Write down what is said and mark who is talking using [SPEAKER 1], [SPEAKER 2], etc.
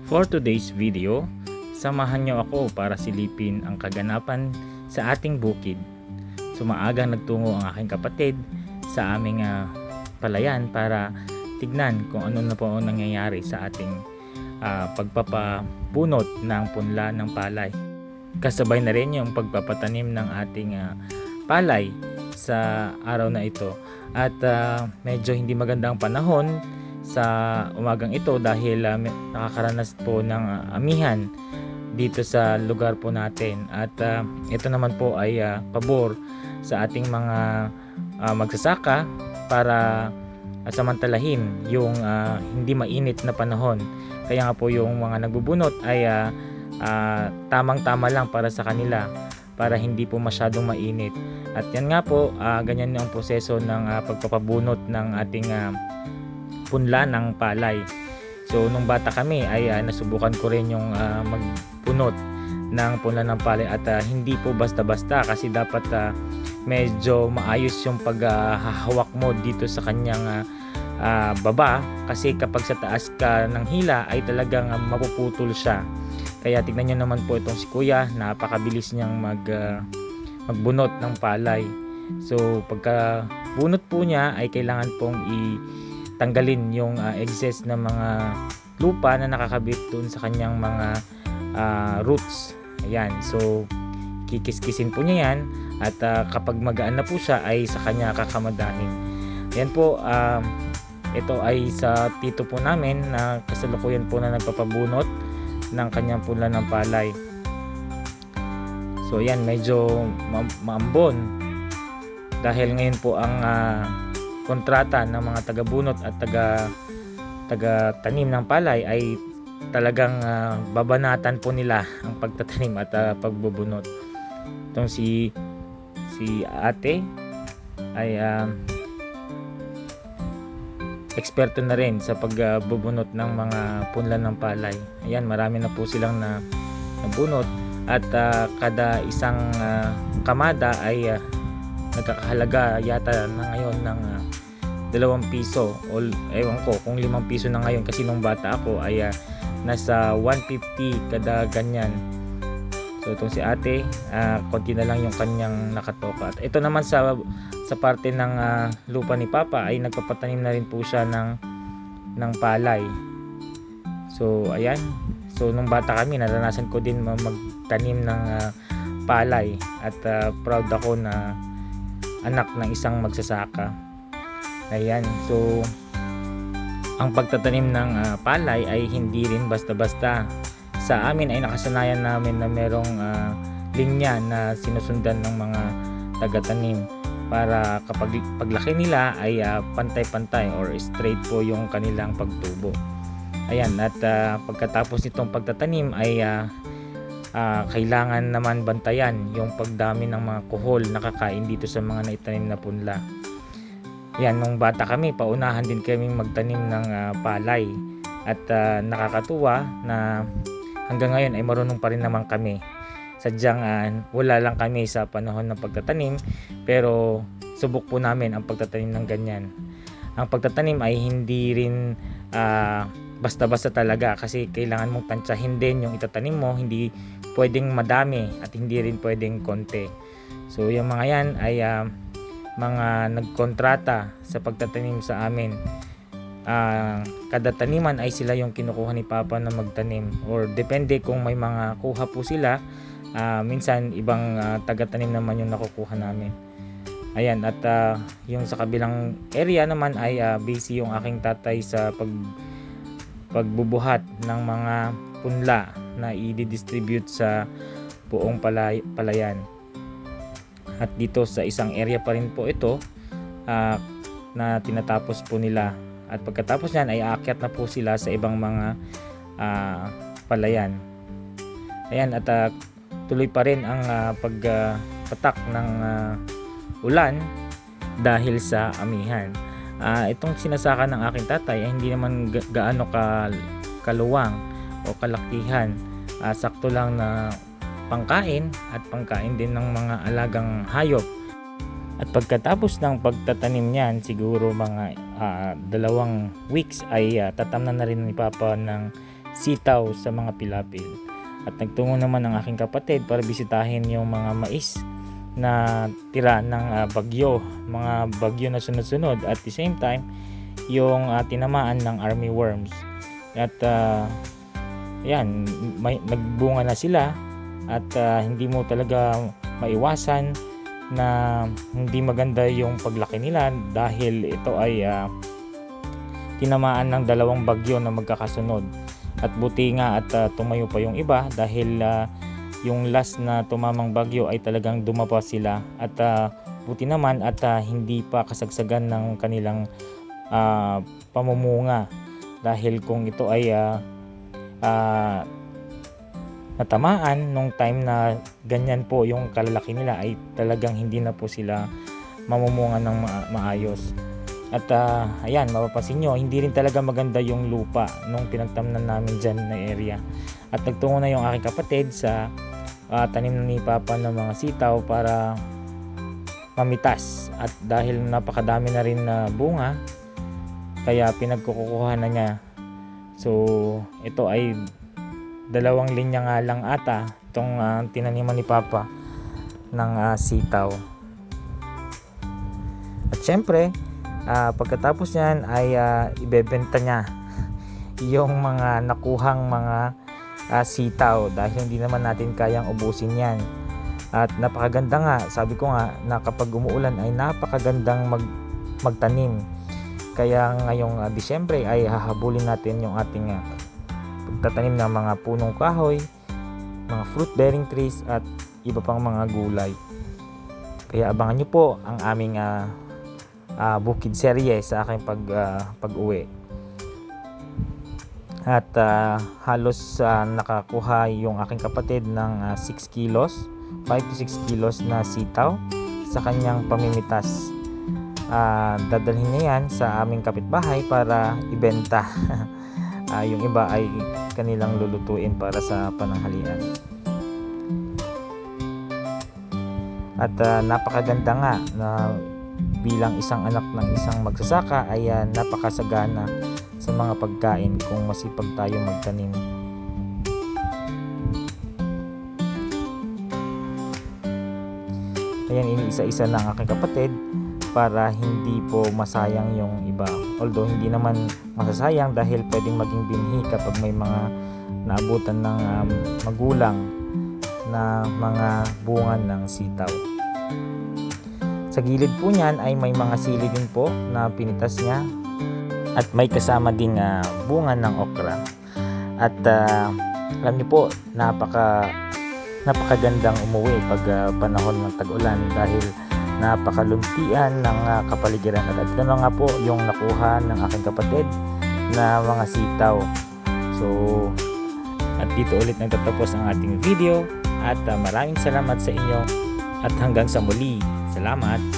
[SPEAKER 1] For today's video, samahan niyo ako para silipin ang kaganapan sa ating bukid. Maagang nagtungo ang aking kapatid sa aming palayan para tignan kung ano na po ang nangyayari sa ating pagpapabunot ng punla ng palay. Kasabay na rin yung pagpapatanim ng ating palay sa araw na ito. At medyo hindi magandang panahon sa umagang ito dahil nakakaranas po ng amihan dito sa lugar po natin. At ito naman po ay pabor sa ating mga magsasaka para samantalahin yung hindi mainit na panahon. Kaya nga po yung mga nagbubunot ay tamang-tama lang para sa kanila, para hindi po masyadong mainit. At yan nga po, ganyan ang proseso ng pagpapabunot ng ating punla ng palay. So nung bata kami ay nasubukan ko rin yung magbunot ng punla ng palay at hindi po basta-basta kasi dapat medyo maayos yung paghahawak mo dito sa kanyang baba, kasi kapag sa taas ka ng hila ay talagang mapuputol siya. Kaya tignan nyo naman po itong si kuya, napakabilis niyang magbunot ng palay. So pagka bunot po niya ay kailangan pong tanggalin yung excess na mga lupa na nakakabit doon sa kanyang mga roots. Ayan, so kikis-kisin po niya yan at kapag magaan na po siya ay sa kanya kakamadahin. Ayan po, ito ay sa tito po namin na kasalukuyan po na nagpapabunot ng kanyang punla ng palay. So ayan, medyo maambon dahil ngayon po ang kontrata ng mga taga-bunot at taga-tanim ng palay ay talagang babanatan po nila ang pagtatanim at pagbubunot. Itong si ate ay eksperto na rin sa pagbubunot ng mga punla ng palay. Ayan, marami na po silang nabunot at kada isang kamada ay nagkakahalaga yata na ngayon ng 2 piso o ewan ko kung 5 piso na ngayon, kasi nung bata ako ay nasa 150 kada ganyan. So itong si ate, konti na lang yung kanyang nakatoka. At ito naman sa parte ng lupa ni papa ay nagpapatanim na rin po siya ng palay. So ayan, so nung bata kami naranasan ko din magtanim ng palay at proud ako na anak ng isang magsasaka. Ayan, so ang pagtatanim ng palay ay hindi rin basta-basta. Sa amin ay nakasanayan namin na merong linya na sinusundan ng mga taga-tanim para kapag paglaki nila ay pantay-pantay or straight po yung kanilang pagtubo. Ayan, at pagkatapos nitong pagtatanim ay kailangan naman bantayan yung pagdami ng mga kuhol na kakain dito sa mga naitanim na punla. Yan, nung bata kami, paunahan din kaming magtanim ng palay. At nakakatuwa na hanggang ngayon ay marunong pa rin naman kami. Sadyang wala lang kami sa panahon ng pagtatanim, pero subok po namin ang pagtatanim ng ganyan. Ang pagtatanim ay hindi rin basta-basta talaga, kasi kailangan mong tansyahin din yung itatanim mo. Hindi pwedeng madami at hindi rin pwedeng konti. So yung mga yan ay mga nagkontrata sa pagtatanim sa amin. Kada taniman ay sila yung kinukuha ni papa na magtanim, or depende kung may mga kuha po sila, minsan ibang taga-tanim naman yung nakukuha namin. Ayan, at yung sa kabilang area naman ay busy yung aking tatay sa pagbubuhat ng mga punla na i-distribute sa buong palayan. At dito sa isang area pa rin po ito na tinatapos po nila. At pagkatapos niyan ay aakyat na po sila sa ibang mga palayan. Ayan, at tuloy pa rin ang pagpatak ng ulan dahil sa amihan. Itong sinasaka ng aking tatay ay hindi naman gaano kaluwang o kalakihan. Sakto lang na pangkain at pangkain din ng mga alagang hayop. At pagkatapos ng pagtatanim niyan, siguro mga 2 weeks ay tatamnan na rin ni Papa ng sitaw sa mga pilapil. At nagtungo naman ang aking kapatid para bisitahin yung mga mais na tira ng bagyo, mga bagyo na sunod-sunod, at the same time yung tinamaan ng army worms. At yan, nagbunga na sila at hindi mo talaga maiwasan na hindi maganda yung paglaki nila dahil ito ay tinamaan ng dalawang bagyo na magkakasunod. At buti nga at tumayo pa yung iba dahil yung last na tumamang bagyo ay talagang dumapa sila, at buti naman at hindi pa kasagsagan ng kanilang pamumunga, dahil kung ito ay natamaan nung time na ganyan po yung kalalaki nila, ay talagang hindi na po sila mamumunga ng maayos. At ayan, mapapansin nyo, hindi rin talaga maganda yung lupa nung pinagtamnan namin dyan na area. At nagtungo na yung aking kapatid sa tanim ni Papa ng mga sitaw para mamitas. At dahil napakadami na rin na bunga, kaya pinagkukuha na niya. So ito ay 2 linya nga lang ata itong tinaniman ni Papa ng sitaw. At syempre pagkatapos niyan ay ibebenta niya yung mga nakuhang mga sitaw, dahil hindi naman natin kayang ubusin yan. At napakaganda nga, sabi ko nga na kapag umuulan ay napakagandang magtanim. Kaya ngayong Disyembre ay hahabulin natin yung ating pagtatanim ng mga punong kahoy, mga fruit bearing trees at iba pang mga gulay. Kaya abangan nyo po ang aming bukid serye sa aking pag-uwi. At halos nakakuha yung aking kapatid ng 6 kilos, 5 to 6 kilos na sitaw sa kanyang pamimitas. Dadalhin niya yan sa aming kapitbahay para ibenta. Yung iba ay kanilang lulutuin para sa pananghalian. At napakaganda nga na bilang isang anak ng isang magsasaka ay napakasagana sa mga pagkain kung masipag tayo magtanim. Ayan, iniisa-isa na ang aking kapatid para hindi po masayang yung iba. Although hindi naman masasayang dahil pwedeng maging binhi kapag may mga naabutan ng magulang na mga bunga ng sitaw. Sa gilid po niyan ay may mga sili din po na pinitas niya, at may kasama ding bunga ng okra. At alam niyo po, napakagandang umuwi pag panahon ng tag-ulan dahil napakaluntian ng kapaligiran. At ito na nga po yung nakuha ng aking kapatid na mga sitaw. So at dito ulit nagtatapos ang ating video, at maraming salamat sa inyo at hanggang sa muli. Salamat!